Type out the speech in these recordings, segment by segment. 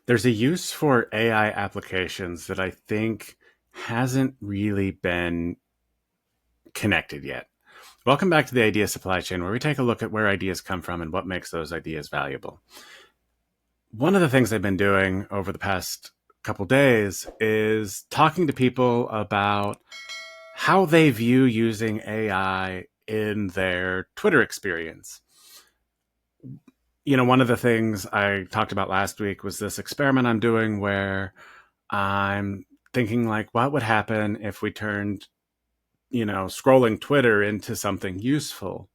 There's a use for AI applications that I think hasn't really been connected yet. Welcome back to the Idea Supply Chain, where we take a look at where ideas come from and what makes those ideas valuable. One of the things I've been doing over the past couple days is talking to people about how they view using AI in their Twitter experience. One of the things I talked about last week was this experiment I'm doing where I'm thinking, like, what would happen if we turned, scrolling Twitter into something useful?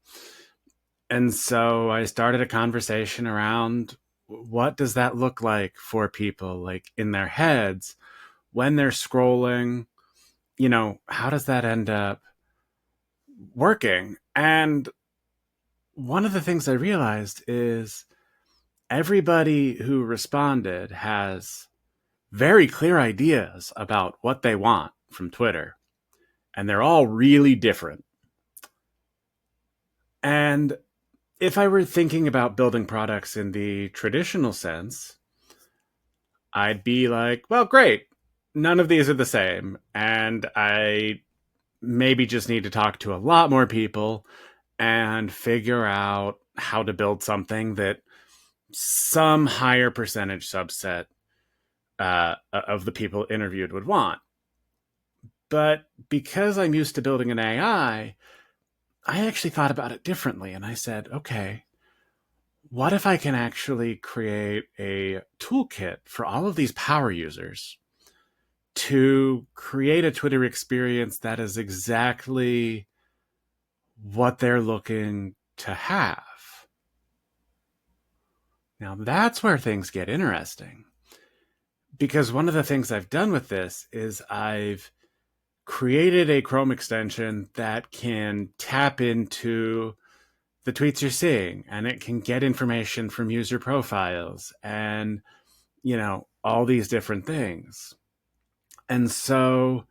And so I started a conversation around what does that look like for people, like in their heads when they're scrolling, how does that end up working? And one of the things I realized is everybody who responded has very clear ideas about what they want from Twitter, and they're all really different. And if I were thinking about building products in the traditional sense, I'd be like, well, great. None of these are the same. And I maybe just need to talk to a lot more people and figure out how to build something that some higher percentage subset of the people interviewed would want. But because I'm used to building an I actually thought about it differently. And I said, okay, what if I can actually create a toolkit for all of these power users to create a Twitter experience that is exactly what they're looking to have? Now, that's where things get interesting. Because one of the things I've done with this is I've created a Chrome extension that can tap into the tweets you're seeing, and it can get information from user profiles and, all these different things. And so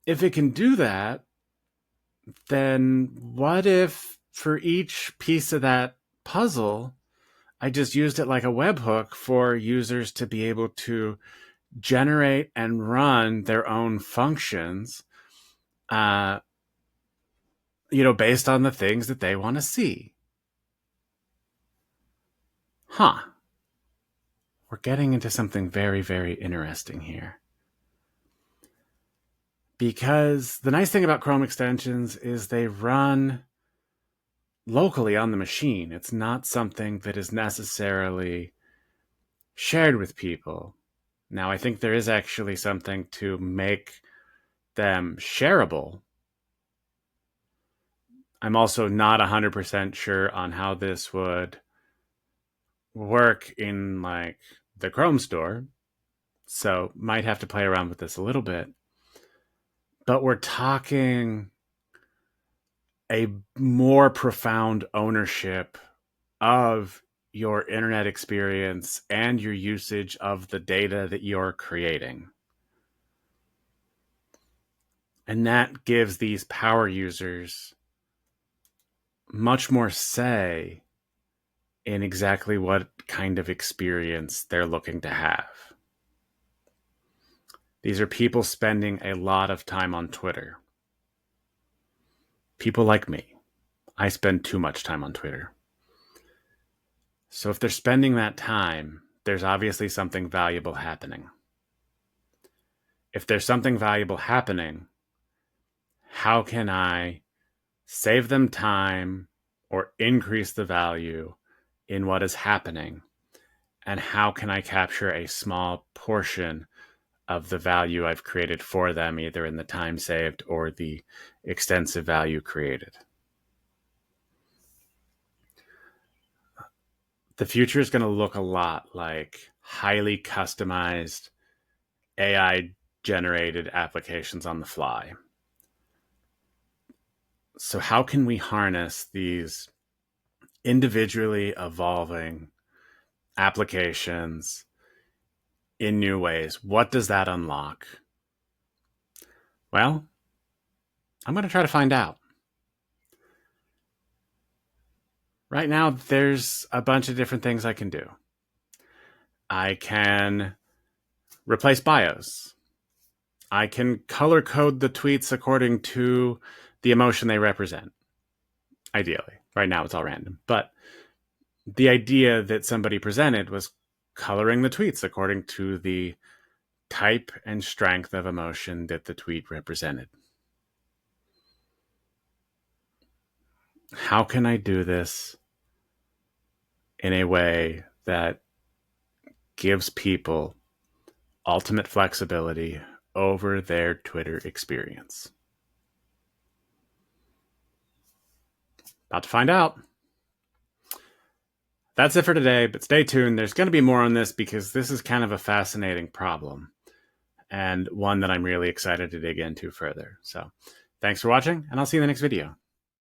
if it can do that, then what if for each piece of that puzzle, I just used it like a webhook for users to be able to generate and run their own functions, uh, based on the things that they want to see. Huh. We're getting into something very, very interesting here. Because the nice thing about Chrome extensions is they run locally on the machine. It's not something that is necessarily shared with people. Now, I think there is actually something to make them shareable. I'm also not 100% sure on how this would work in like the Chrome store. So might have to play around with this a little bit. But we're talking a more profound ownership of your internet experience and your usage of the data that you're creating. And that gives these power users much more say in exactly what kind of experience they're looking to have. These are people spending a lot of time on Twitter. People like me. I spend too much time on Twitter. So if they're spending that time, there's obviously something valuable happening. If there's something valuable happening, how can I save them time or increase the value in what is happening? And how can I capture a small portion of the value I've created for them, either in the time saved or the extensive value created? The future is going to look a lot like highly customized AI generated applications on the fly. So, how can we harness these individually evolving applications in new ways? What does that unlock? Well, I'm going to try to find out. Right now, there's a bunch of different things I can do. I can replace bios. I can color code the tweets according to the emotion they represent. Ideally. Right now it's all random. But the idea that somebody presented was coloring the tweets according to the type and strength of emotion that the tweet represented. How can I do this in a way that gives people ultimate flexibility over their Twitter experience? About to find out. That's it for today, but stay tuned. There's going to be more on this because this is kind of a fascinating problem and one that I'm really excited to dig into further. So thanks for watching, and I'll see you in the next video.